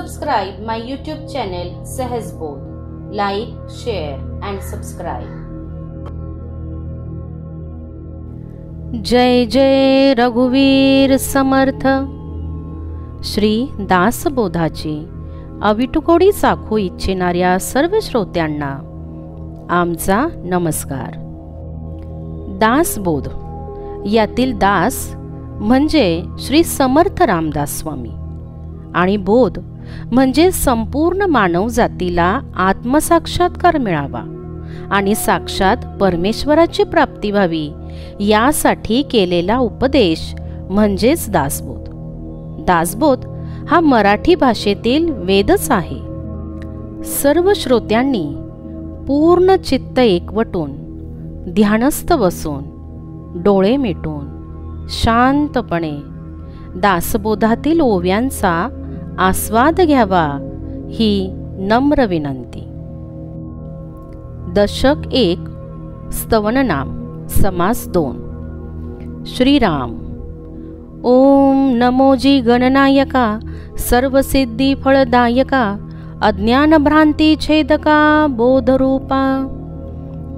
subscribe my YouTube channel Sahaj Bodh. Like, share and subscribe. जय जय रघुवीर समर्थ. श्री दासबोधाची अविटुकोडी साखू इच्छिणाऱ्या सर्व श्रोत्यांना आमचा नमस्कार. दासबोध यातील दास म्हणजे श्री समर्थ रामदास स्वामी आणि बोध म्हणजे संपूर्ण मानव जातीला आत्मसाक्षात्कार मिळावा आणि साक्षात परमेश्वराची प्राप्ती व्हावी यासाठी केलेला उपदेश म्हणजेच दासबोध. दासबोध हा मराठी भाषेतील वेदच आहे. सर्व श्रोत्यांनी पूर्ण चित्त एकवटून ध्यानस्थ बसून डोळे मिटून शांतपणे दासबोधातील ओव्यांचा आस्वाद घ्यावा ही नम्र विनंती. दशक 1 स्तवननाम समास 2. श्रीराम. ओम नमोजी गणनायका सर्वसिद्धी फळदायका अज्ञान भ्रांती छेदका बोधरूपा.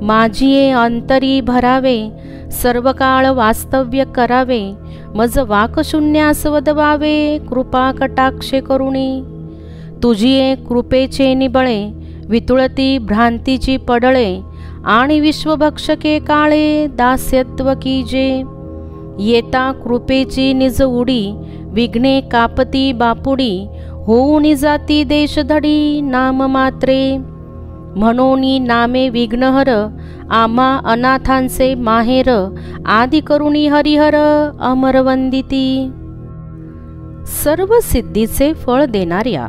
माझिये अंतरी भरावे सर्व काळ वास्तव्य करावे मज वाकशून्यास वदवावे कृपा कटाक्षे करुणी. तुझिये कृपेचे निबळे वितुळती भ्रांतीची पडळे आणि विश्वभक्षके काळे दास्यत्व कीजे. येता कृपेची निज उडी विघ्ने कापती बापुडी होऊन जाती देशधडी नाम मात्रे. म्हणोनी नामे विघ्नहर आम्हा अनाथांचे माहेर आदि करुणी हरिहर अमरवंदिती. सर्व सिद्धीचे फळ देणाऱ्या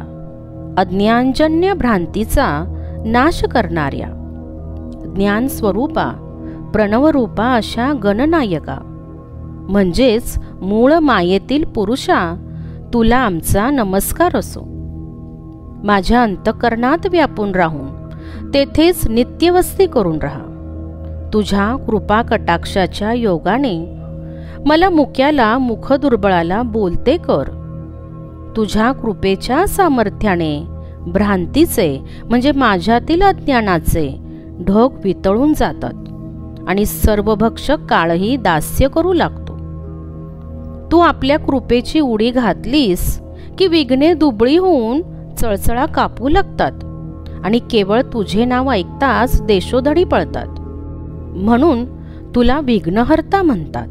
अज्ञानजन्य भ्रांतीचा नाश करणाऱ्या ज्ञान स्वरूपा प्रणवरूपा अशा गणनायका म्हणजेच मूळ मायेतील पुरुषा तुला आमचा नमस्कार असो. माझ्या अंतःकरणात व्यापून राहून तेथेच नित्यवस्ती करून राहा. तुझ्या कृपा कटाक्षाच्या योगाने मला मुक्याला मुखदुर्बळाला बोलते कर. तुझ्या कृपेच्या सामर्थ्याने भ्रांतीचे म्हणजे माझ्यातील अज्ञानाचे ढग वितळून जातात आणि सर्वभक्षक काळही दास्य करू लागतो. तू आपल्या कृपेची उडी घातलीस की विघ्ने दुबळी होऊन चळचळा कापू लागतात आणि केवळ तुझे नाव ऐकताच देशोधडी पळतात. म्हणून तुला विघ्नहर्ता म्हणतात.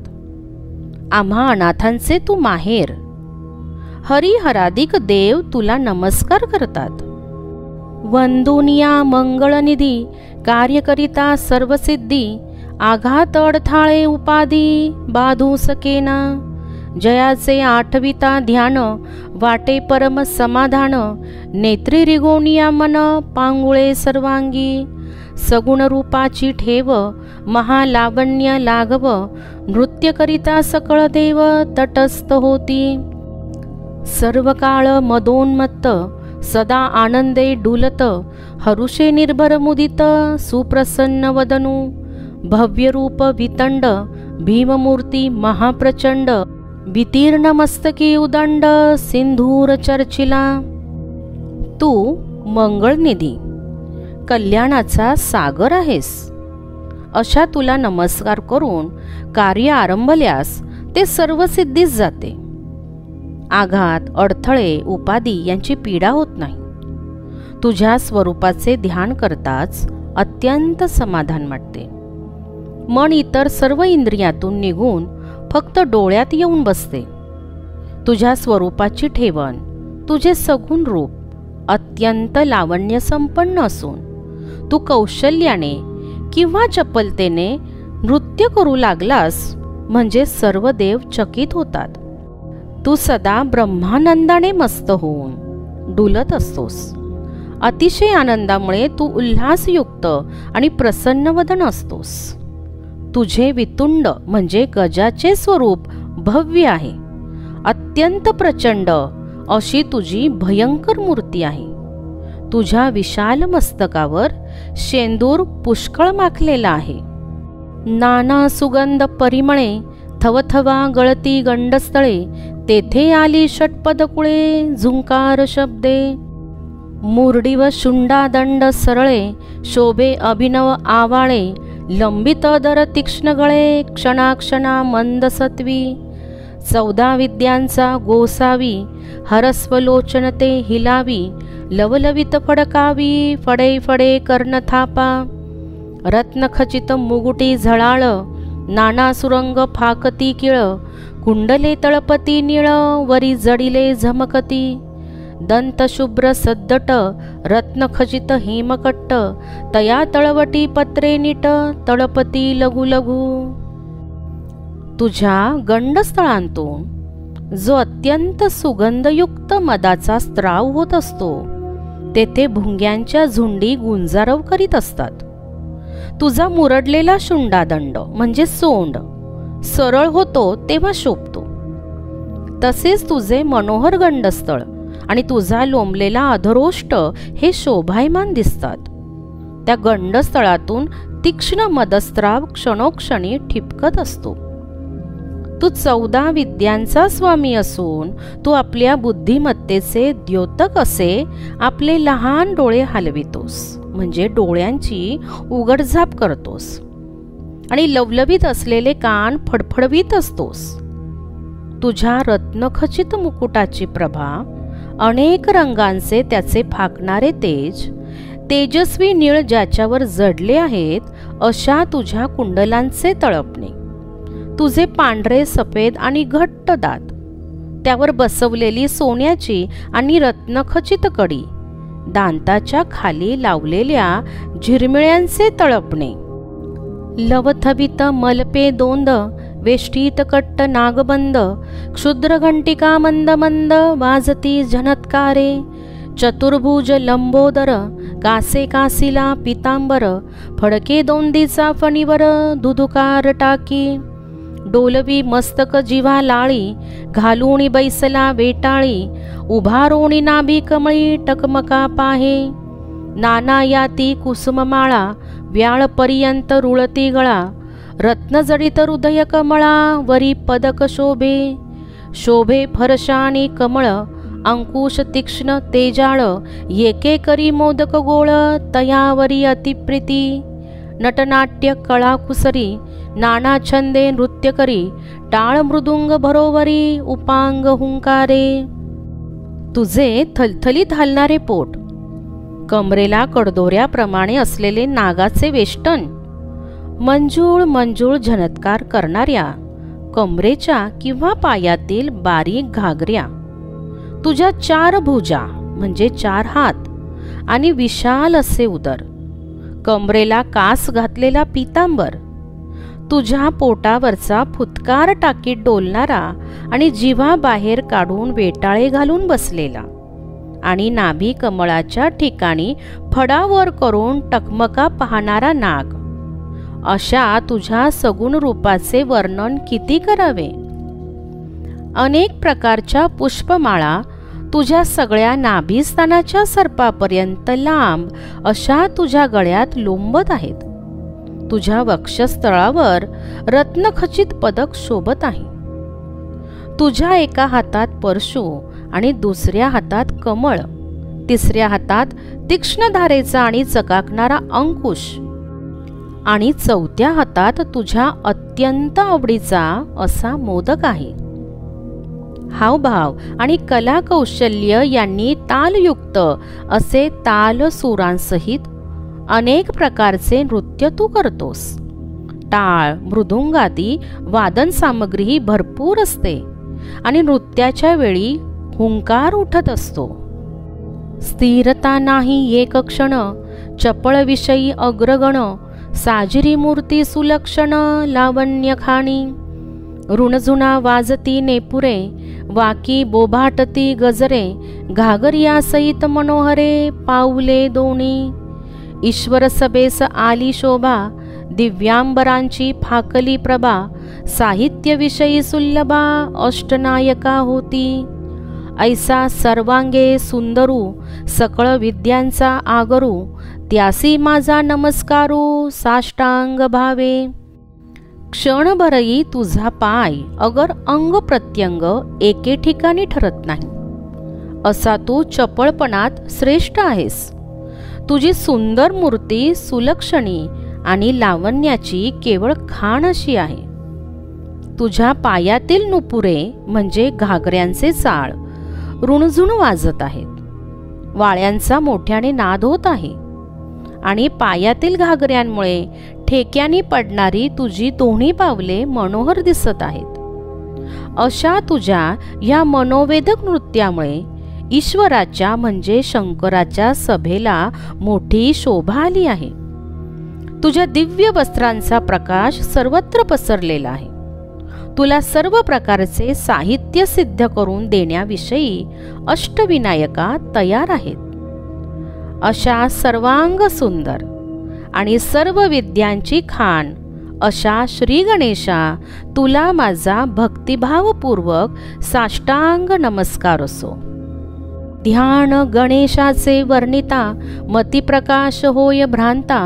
आम्हा अनाथांचे तू माहेर. हरिहराधिक देव तुला नमस्कार करतात. वंदुनिया मंगळनिधी कार्यकरिता सर्वसिद्धी आघात अडथाळे उपाधी बाधू सकेना. जयाचे आठविता ध्यान वाटे परम समाधान नेत्री रिगोनिया मन पांगुळे सर्वांगी. सगुण रूपाची ठेव महालावण्य लाघव नृत्य करिता सकळ देव तटस्थ होती. सर्व काळ मदोन्मत्त सदा आनंदे डुलत हरुषे निर्भर मुदित सुप्रसन्न वदनू. भव्य रूप वितंड भीममूर्ती महाप्रचंड वितीर्ण मस्तकी उदंड सिंधूर चर्चिला. तू मंगळनिधी कल्याणाचा सागर आहेस. अशा तुला नमस्कार करून कार्य आरंभल्यास ते सर्व सिद्धीस जाते. आघात अडथळे उपाधी यांची पीडा होत नाही. तुझ्या स्वरूपाचे ध्यान करताच अत्यंत समाधान वाटते. मन इतर सर्व इंद्रियातून निघून फक्त डोळ्यात येऊन बसते. तुझ्या स्वरूपाची ठेवण तुझे सगुण रूप अत्यंत लावण्य संपन्न असून तू कौशल्याने किंवा चपलतेने नृत्य करू लागलास म्हणजे सर्व देव चकित होतात. तू सदा ब्रह्मानंदाने मस्त होऊन डुलत असतोस. अतिशय आनंदामुळे तू उल्हासयुक्त आणि प्रसन्नवदन असतोस. तुझे वितुंड म्हणजे गजाचे स्वरूप भव्य आहे. अत्यंत प्रचंड अशी तुझी भयंकर मूर्ती आहे. तुझ्या विशाल मस्तकावर शेंदूर पुष्कळ माखलेला आहे. नाना सुगंध परिमळे थवथवा गळती गंडस्थळे तेथे आली षटपदकुळे झुंकार शब्दे, मुरडी व शुंडा दंड सरळे, शोभे अभिनव आवाळे, लंबित दर तीक्ष्ण गळे, क्षणाक्षणा मंद सत्वी, 14 विद्यांचा गोसावी, हरस्वलोचन ते हिलावी, लवलवित फडकावी, फडे फडे कर्ण थापा, रत्नखचित मुगुटी झळाळ, नाना सुरंग फाकती किळ, कुंडले तळपती निळ, वरी जडिले झमकती, दंत शुभ्र सद्दट, रत्नखचित हेमकट्ट, तया तळवटी पत्रे नीट, तळपती लघु लघु. तुझ्या गंडस्थळांतून जो अत्यंत सुगंधयुक्त मदाचा स्त्राव होत असतो, तेथे भुंग्यांच्या झुंडी गुंजारव करीत असतात. तुझा मुरडलेला शुंडादंड म्हणजे सोंड सरळ होतो तेव्हा शोभतो. तसेच तुझे मनोहर गंडस्थळ आणि तुझा लोंबलेला अधरोष्ट हे शोभायमान दिसतात. त्या गंडस्थळातून तीक्ष्ण मदस्त्राव क्षणोक्षणी ठिपकत असतो. तू 14 विद्यांचा स्वामी असून तू आपल्या बुद्धिमत्तेचे द्योतक असे आपले लहान डोळे हलवितोस, म्हणजे डोळ्यांची उघडझाप करतोस, आणि लवलवीत असलेले कान फडफडवीत असतोस. तुझ्या रत्नखचित मुकुटाची प्रभा, अनेक रंगांचे त्याचे फाकणारे तेज, तेजस्वी निळ ज्याच्यावर जडले आहेत अशा तुझ्या कुंडलांचे तळपणे, तुझे पांढरे सफेद आणि घट्ट दात, त्यावर बसवलेली सोन्याची आणि रत्नखचित कडी, दांताच्या खाली लावलेल्या झिरमिळ्यांचे तळपणे, लवथवित मलपे दोंद, वेष्टीत कट्ट नागबंद, क्षुद्र घंटिका मंद मंद वाजती झनत्कारे, चतुर्भुज लंबोदर, कासे कासिला पितांबर, फडके दोंदीचा फणीवर दुधुकार टाकी, डोलवी मस्तक जिव्हा लाळी, घालूणी बैसला वेटाळी, उभारोणी नाभी कमळी टकमका पाहे, नाना याती कुसुममाळा, व्याळपर्यंत रुळती गळा, रत्नजडित हृदय कमळा, वरी पदक शोभे, शोभे फरशानी कमळ, अंकुश तीक्ष्ण तेजाळ, येके करी मोदक गोळ, तयावरी अतिप्रीती, नटनाट्य कळा कुसरी, नाना छंदे नृत्य करी, टाळ मृदुंग भरोवरी, उपांग हुंकारे. तुझे थलथलीत हलणारे पोट, कमरेला कडदोऱ्याप्रमाणे असलेले नागाचे वेष्टन, मंजूळ मंजूळ झनत्कार करणाऱ्या कमरेच्या किंवा पायातील बारीक घागऱ्या, तुझ्या 4 भुजा म्हणजे 4 हात आणि विशाल असे उदर, कमरेला कास घातलेला पितांबर, तुझ्या पोटावरचा फुतकार टाकीत डोलणारा आणि जिव्हा बाहेर काढून वेटाळे घालून बसलेला, आणि नाभी कमळाच्या ठिकाणी फडावर करून टकमका पाहणारा नाग, अशा तुझ्या सगुण रूपाचे वर्णन किती करावे. अनेक प्रकारच्या पुष्पमाळा तुझ्या सगळ्या नाभीस्थानाच्या सर्पापर्यंत लांब अशा तुझ्या गळ्यात लोंबत आहेत. तुझ्या वक्षस्थळावर रत्नखचित पदक शोभत आहे. तुझ्या एका हातात परशु आणि दुसऱ्या हातात कमळ, तिसऱ्या हातात तीक्ष्ण धारेचा आणि चकाकणारा अंकुश, आणि चौथ्या हातात तुझ्या अत्यंत आवडीचा असा मोदक आहे. हावभाव आणि कला कौशल्य यांनी तालयुक्त असे ताल सुरांसहित अनेक प्रकारचे नृत्य तू करतोस. टाळ मृदुंगादी वादन सामग्री भरपूर असते आणि नृत्याच्या वेळी हुंकार उठत असतो. स्थिरता नाही एक क्षण, चपळ विषयी अग्रगण, साजिरी मूर्ती सुलक्षण लावण्य खाणी, ऋणझुणा वाजती नेपुरे, वाकी बोभाटती गजरे, घागरिया सहित मनोहरे पाऊले दोणी, ईश्वर सभेस आली शोभा, दिव्यांबरांची फाकली प्रभा, साहित्य विषयी सुलभा अष्टनायका होती. ऐसा सर्वांगे सुंदरू, सकळ विद्यांचा आगरू, त्यासी माझा नमस्कारू साष्टांग भावे. क्षणभरही तुझा पाय अगर अंग प्रत्यंग एके ठिकाणी ठरत नाही, असा तू चपळपणात श्रेष्ठ आहेस. तुझी सुंदर मूर्ती सुलक्षणी आणि लावण्याची केवळ खाण अशी आहे. तुझ्या पायातील नुपुरे म्हणजे घागऱ्यांचे चाळ रुणझुण वाजत आहेत. वाळ्यांचा मोठ्याने नाद होत आहे आणि पायातील घागऱ्यांमुळे ठेक्यानी पडणारी तुझी दोन्ही पावले मनोहर दिसत आहेत. अशा तुझ्या या मनोवेदक नृत्यामुळे ईश्वराच्या म्हणजे शंकराच्या सभेला मोठी शोभा आली आहे. तुझ्या दिव्य वस्त्रांचा प्रकाश सर्वत्र पसरलेला आहे. तुला सर्व प्रकारचे साहित्य सिद्ध करून देण्याविषयी अष्टविनायका तयार आहेत. अशा सर्वांग सुंदर आणि सर्व विद्यांची खाण अशा श्री गणेशा, तुला माझा भक्तिभावपूर्वक साष्टांग नमस्कार असो. ध्यान गणेशाचे वर्णिता मतिप्रकाश होय भ्रांता,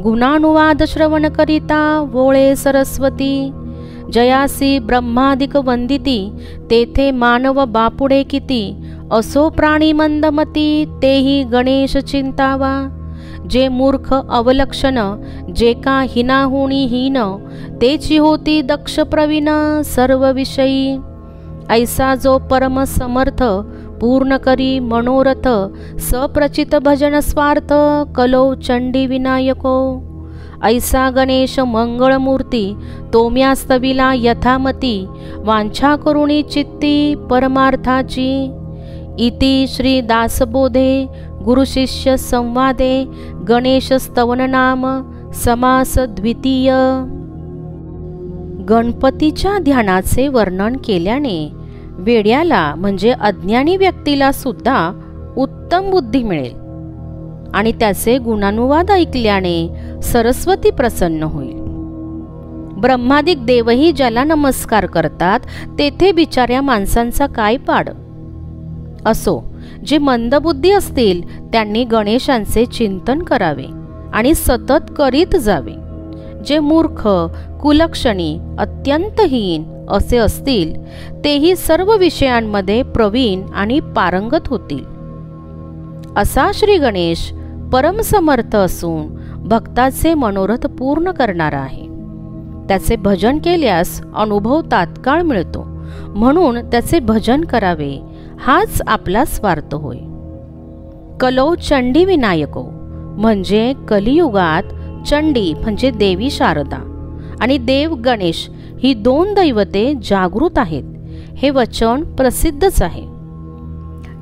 गुणानुवाद श्रवण करिता वोळे सरस्वती. जयासी ब्रह्मादिक वंदिती, तेथे मानव बापुडे किती. असो प्राणी मंदमती, तेही गणेश चिंतावा. जे मूर्ख अवलक्षण, जे का हिनाहुणी हीन, तेची होती दक्ष प्रवीण सर्व विषयी. ऐसा जो परम समर्थ, पूर्ण करी मनोरथ. सप्रचित भजन स्वार्थ, कलो चंडी विनायको. ऐसा गणेश मंगळमूर्ती, तोम्यास्तविला यथामती. वांछा करुणी चित्ती परमार्थाची. इति श्री दासबोधे गुरुशिष्य संवादे गणेश स्तवन नाम समास द्वितीय. गणपतीच्या ध्यानाचे वर्णन केल्याने वेड्याला म्हणजे अज्ञानी व्यक्तीला सुद्धा उत्तम बुद्धी मिळेल आणि त्याचे गुणानुवाद ऐकल्याने सरस्वती प्रसन्न होईल. ब्रह्मादिक देवही ज्याला नमस्कार करतात, तेथे बिचाऱ्या माणसांचा काय पाड. असो, जे मंदबुद्धी असतील त्यांनी गणेशांचे चिंतन करावे आणि सतत करीत जावे. जे मूर्ख, कुलक्षणी, अत्यंतहीन असे असतील तेही सर्व विषयांमध्ये प्रवीण आणि पारंगत होतील. असा श्री गणेश परमसमर्थ असून भक्ताचे मनोरथ पूर्ण करणारा आहे. त्याचे भजन केल्यास अनुभव तात्काळ मिळतो, म्हणून त्याचे भजन करावे हाच आपला स्वार्थ होय. कलो चंडी विनायको म्हणजे कलियुगात चंडी म्हणजे देवी शारदा आणि देव गणेश ही दोन दैवते जागृत आहेत, हे वचन प्रसिद्धच आहे.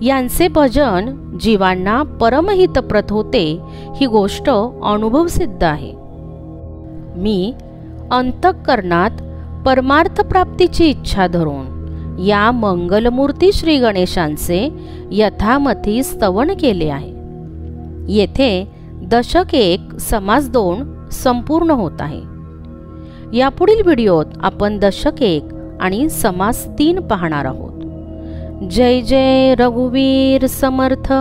यांचे भजन जीवांना परमहितप्रद होते, ही गोष्ट अनुभवसिद्ध आहे. मी अंतःकरणात परमार्थ प्राप्तीची इच्छा धरून या मंगलमूर्ती श्री गणेशांचे यथामती स्तवन केले आहे. येथे दशक 1 समास 2 संपूर्ण होत आहे. यापुढील व्हिडिओत आपण दशक 1 आणि समास 3 पाहणार आहोत. जय जय रघुवीर समर्थ.